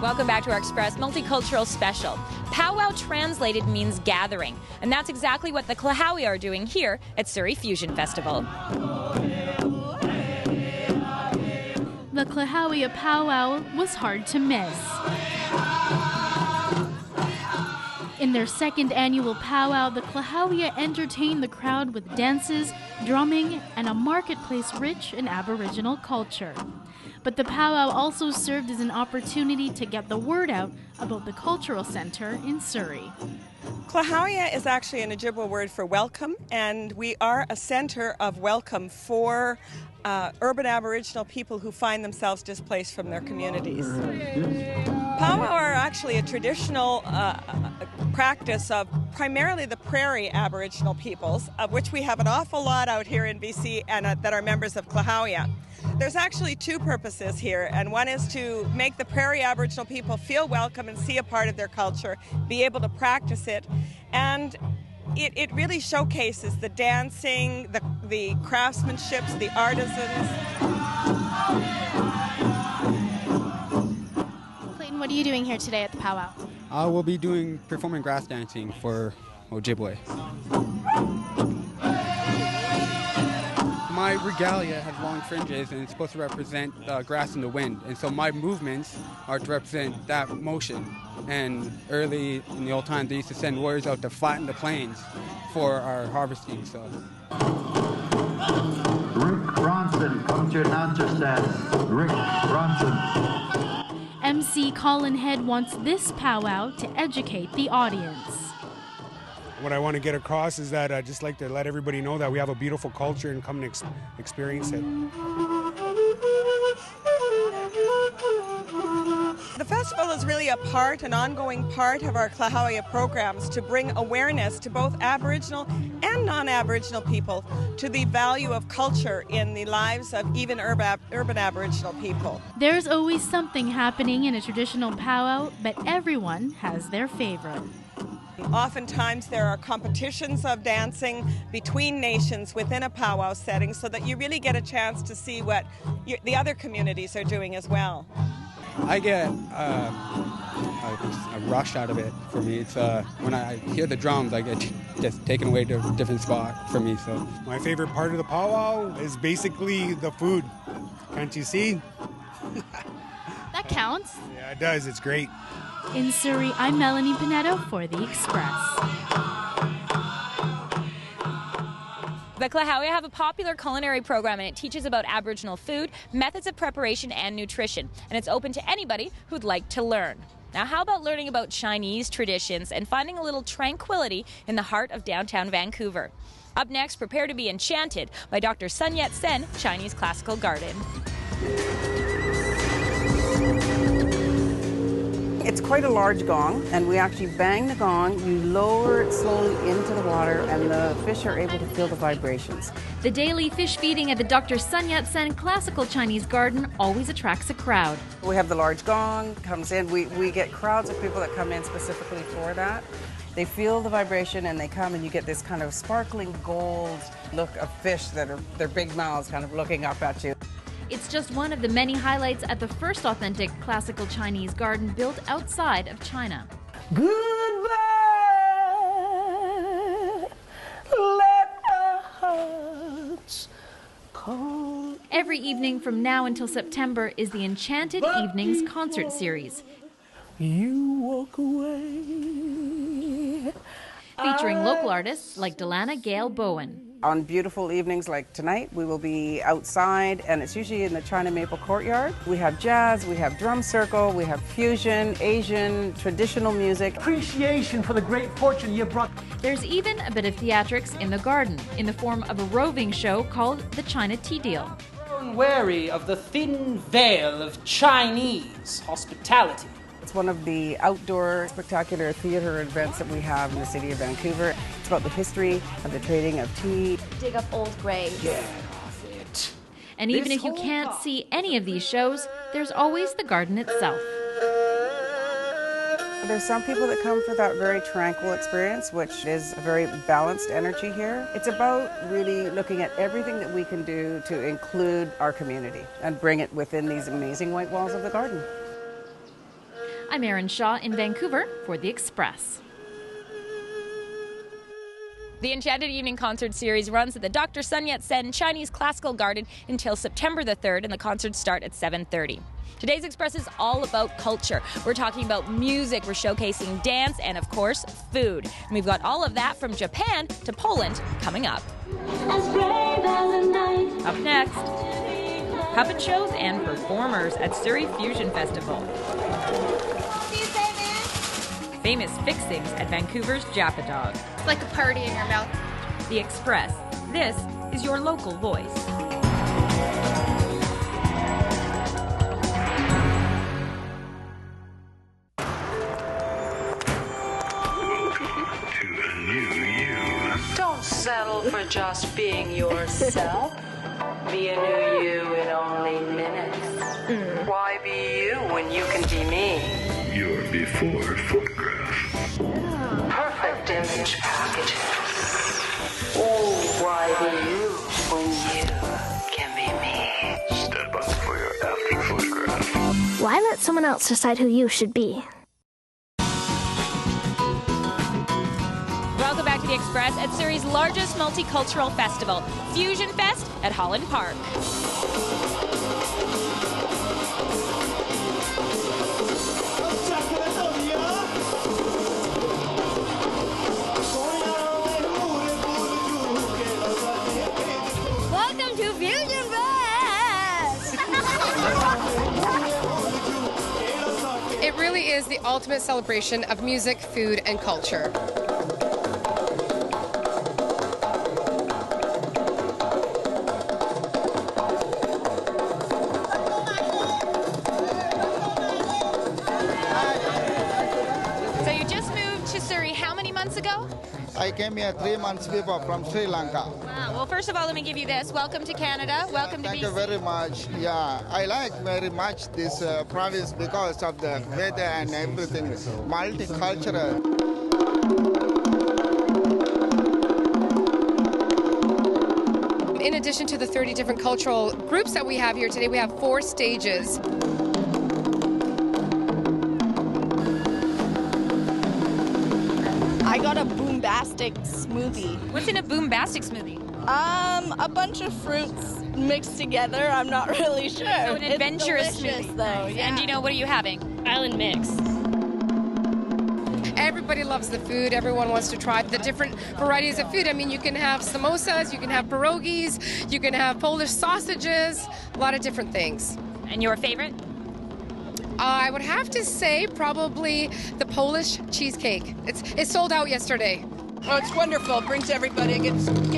Welcome back to our Express Multicultural Special. Powwow translated means gathering, and that's exactly what the Kla-How-Eya are doing here at Surrey Fusion Festival. The Kla-How-Eya powwow was hard to miss. In their second annual powwow, the Kla-How-Eya entertained the crowd with dances, drumming, and a marketplace rich in Aboriginal culture. But the powwow also served as an opportunity to get the word out about the cultural center in Surrey. Kla-How-Eya is actually an Ojibwa word for welcome, and we are a center of welcome for urban Aboriginal people who find themselves displaced from their communities. Powwow are actually a traditional practice of primarily the prairie Aboriginal peoples, of which we have an awful lot out here in BC and that are members of Kla-How-Eya. There's actually two purposes here, and one is to make the prairie Aboriginal people feel welcome and see a part of their culture, be able to practice it, and it really showcases the dancing, the craftsmanship, the artisans. Clayton, what are you doing here today at the powwow? We'll be performing grass dancing for Ojibwe. My regalia has long fringes and it's supposed to represent grass in the wind. And so my movements are to represent that motion. And early in the old times, they used to send warriors out to flatten the plains for our harvesting. So. Rick Bronson, come to your announcer stand. Rick Bronson. MC Colin Head wants this powwow to educate the audience. What I want to get across is that I just like to let everybody know that we have a beautiful culture and come and experience it. The festival is really an ongoing part of our Kla-How-Eya programs to bring awareness to both Aboriginal and non-Aboriginal people to the value of culture in the lives of even urban Aboriginal people. There's always something happening in a traditional powwow, but everyone has their favorite. Oftentimes there are competitions of dancing between nations within a powwow setting so that you really get a chance to see what the other communities are doing as well. I get a rush out of it for me. It's when I hear the drums, I get just taken away to a different spot for me. So my favorite part of the powwow is basically the food. Can't you see? That counts. Yeah, it does. It's great. In Surrey, I'm Melanie Pineda for The Express. The Kla-How-Eya have a popular culinary program, and it teaches about Aboriginal food, methods of preparation, and nutrition. And it's open to anybody who'd like to learn. Now, how about learning about Chinese traditions and finding a little tranquility in the heart of downtown Vancouver? Up next, prepare to be enchanted by Dr. Sun Yat-sen Chinese Classical Garden. It's quite a large gong, and we actually bang the gong, you lower it slowly into the water, and the fish are able to feel the vibrations. The daily fish feeding at the Dr. Sun Yat-sen Classical Chinese Garden always attracts a crowd. We have the large gong, comes in, we get crowds of people that come in specifically for that. They feel the vibration and they come and you get this kind of sparkling gold look of fish that are their big mouths kind of looking up at you. It's just one of the many highlights at the first authentic classical Chinese garden built outside of China. Goodbye, let our hearts call. Every evening from now until September is the Enchanted Evenings concert series. You walk away. Featuring local artists like Delana Gale Bowen. On beautiful evenings like tonight, we will be outside, and it's usually in the China Maple Courtyard. We have jazz, we have drum circle, we have fusion, Asian, traditional music. Appreciation for the great fortune you brought. There's even a bit of theatrics in the garden, in the form of a roving show called the China Tea Deal. Wary of the thin veil of Chinese hospitality. It's one of the outdoor spectacular theater events that we have in the city of Vancouver. It's about the history of the trading of tea. Dig up old graves. Get off it. And even if you can't see any of these shows, there's always the garden itself. There's some people that come for that very tranquil experience, which is a very balanced energy here. It's about really looking at everything that we can do to include our community and bring it within these amazing white walls of the garden. I'm Erin Shaw in Vancouver for The Express. The Enchanted Evening Concert Series runs at the Dr. Sun Yat-sen Chinese Classical Garden until September the 3rd, and the concerts start at 7:30. Today's Express is all about culture. We're talking about music, we're showcasing dance, and of course, food. And we've got all of that from Japan to Poland coming up. Up next, puppet shows and performers at Surrey Fusion Festival. Famous fixings at Vancouver's Japa Dog. It's like a party in your mouth. The Express. This is your local voice. To a new you. Don't settle for just being yourself. Be a new you in only minutes. Why be you when you can be me? Your before photograph. Perfect image packages. Oh, why be you when you can be me? Step up for your after photograph. Why let someone else decide who you should be? Welcome back to The Express at Surrey's largest multicultural festival, Fusion Fest at Holland Park. Welcome to Fusion Fest! It really is the ultimate celebration of music, food, and culture. So you just moved to Surrey how many months ago? I came here 3 months before from Sri Lanka. Wow. Well, first of all, let me give you this. Welcome to Canada. Welcome to BC. Thank you very much. Yeah, I like very much this province because of the weather and everything. Multicultural. In addition to the 30 different cultural groups that we have here today, we have 4 stages. I got a boombastic smoothie. What's in a boombastic smoothie? A bunch of fruits mixed together. I'm not really sure. So an adventurous it's delicious, smoothie. though. Yeah. And do you know, what are you having? Island mix. Everybody loves the food. Everyone wants to try the different varieties of food. I mean, you can have samosas, you can have pierogies, you can have Polish sausages, a lot of different things. And your favorite? I would have to say probably the Polish cheesecake. It's sold out yesterday. Oh, it's wonderful. It brings everybody. Get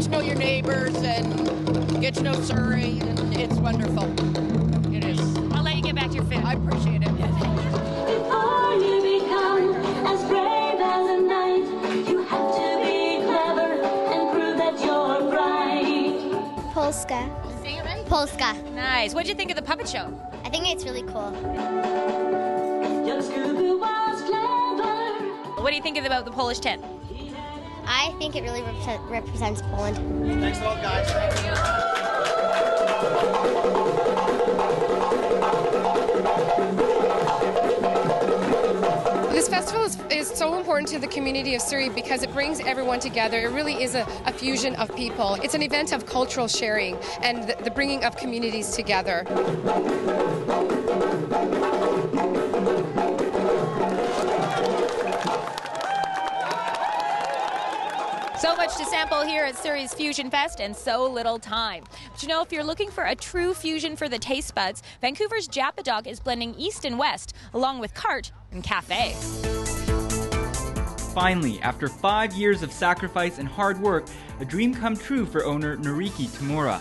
to know your neighbors and get to know Surrey, and it's wonderful. It is. I'll let you get back to your food. I appreciate it. Before you become as brave as a knight, you have to be clever and prove that you're right. Polska. Sing it ready? Polska. Nice. What'd you think of the puppet show? I think it's really cool. Young Scooby was clever. What do you think about the Polish tent? I think it really represents Poland. Thanks a lot, guys. Thank you. This festival is so important to the community of Surrey because it brings everyone together. It really is a fusion of people. It's an event of cultural sharing and the bringing of communities together. So much to sample here at Surrey's Fusion Fest and so little time. But you know, if you're looking for a true fusion for the taste buds, Vancouver's Japa Dog is blending East and West, along with cart and cafe. Finally, after 5 years of sacrifice and hard work, a dream come true for owner Noriki Tamura.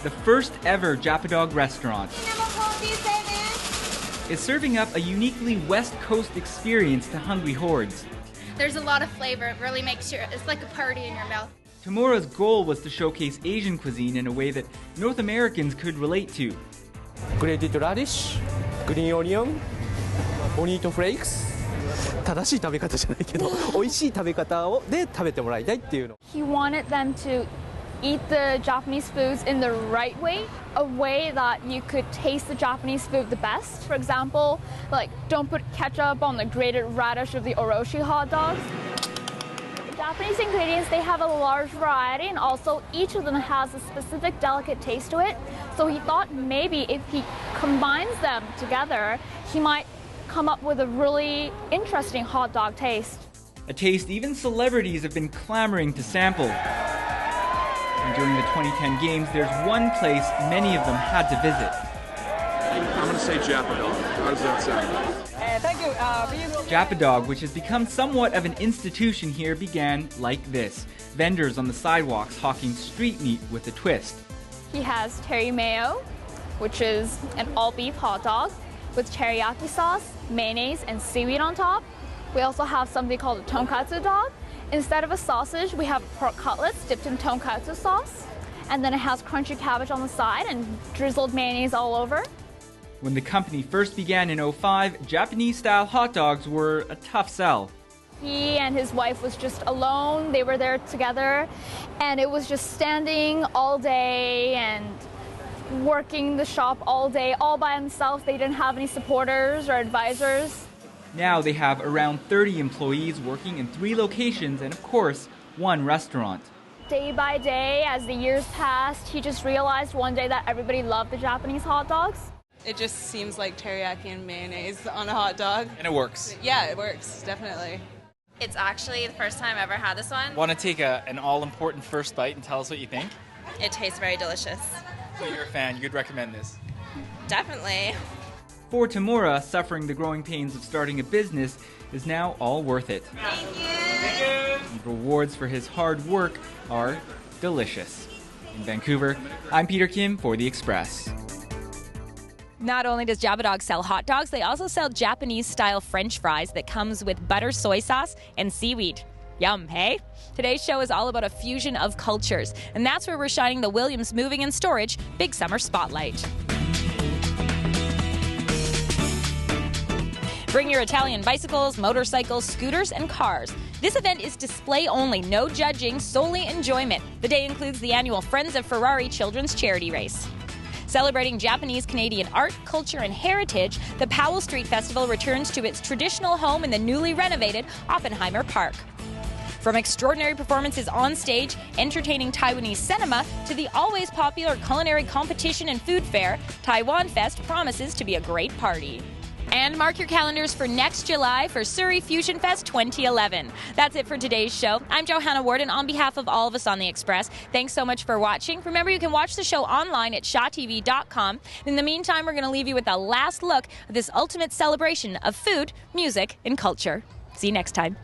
The first ever Japa Dog restaurant is serving up a uniquely West Coast experience to hungry hordes. There's a lot of flavor. It really makes it's like a party in your mouth. Tamura's goal was to showcase Asian cuisine in a way that North Americans could relate to. Grated radish, green onion, bonito flakes. 正しい食べ方じゃないけど、美味しい食べ方をで食べてもらいたいっていうの。He wanted them to eat the Japanese foods in the right way, a way that you could taste the Japanese food the best. For example, like don't put ketchup on the grated radish of the oroshi hot dogs. Japanese ingredients, they have a large variety, and also each of them has a specific delicate taste to it. So he thought maybe if he combines them together, he might come up with a really interesting hot dog taste. A taste even celebrities have been clamoring to sample. And during the 2010 games, there's one place many of them had to visit. I'm going to say Japa Dog. How does that sound? Thank you. Japa Dog, which has become somewhat of an institution here, began like this. Vendors on the sidewalks hawking street meat with a twist. He has teriyaki mayo, which is an all-beef hot dog with teriyaki sauce, mayonnaise, and seaweed on top. We also have something called a tonkatsu dog. Instead of a sausage, we have pork cutlets dipped in tonkatsu sauce. And then it has crunchy cabbage on the side and drizzled mayonnaise all over. When the company first began in 2005, Japanese-style hot dogs were a tough sell. He and his wife was just alone. They were there together, and it was just standing all day and working the shop all day, all by himself. They didn't have any supporters or advisors. Now they have around 30 employees working in 3 locations and, of course, 1 restaurant. Day by day, as the years passed, he just realized one day that everybody loved the Japanese hot dogs. It just seems like teriyaki and mayonnaise on a hot dog. And it works. Yeah, it works, definitely. It's actually the first time I've ever had this one. Want to take an all-important first bite and tell us what you think? It tastes very delicious. So you're a fan, you'd recommend this? Definitely. For Tamura, suffering the growing pains of starting a business is now all worth it. Thank you. And rewards for his hard work are delicious. In Vancouver, I'm Peter Kim for The Express. Not only does Japa Dog sell hot dogs, they also sell Japanese-style French fries that comes with butter, soy sauce, and seaweed. Yum, hey? Today's show is all about a fusion of cultures, and that's where we're shining the Williams Moving and Storage Big Summer Spotlight. Bring your Italian bicycles, motorcycles, scooters, and cars. This event is display only, no judging, solely enjoyment. The day includes the annual Friends of Ferrari Children's Charity Race. Celebrating Japanese-Canadian art, culture, and heritage, the Powell Street Festival returns to its traditional home in the newly renovated Oppenheimer Park. From extraordinary performances on stage, entertaining Taiwanese cinema, to the always popular culinary competition and food fair, Taiwan Fest promises to be a great party. And mark your calendars for next July for Surrey Fusion Fest 2011. That's it for today's show. I'm Johanna Ward, and on behalf of all of us on The Express, thanks so much for watching. Remember, you can watch the show online at shawtv.com. In the meantime, we're going to leave you with a last look at this ultimate celebration of food, music, and culture. See you next time.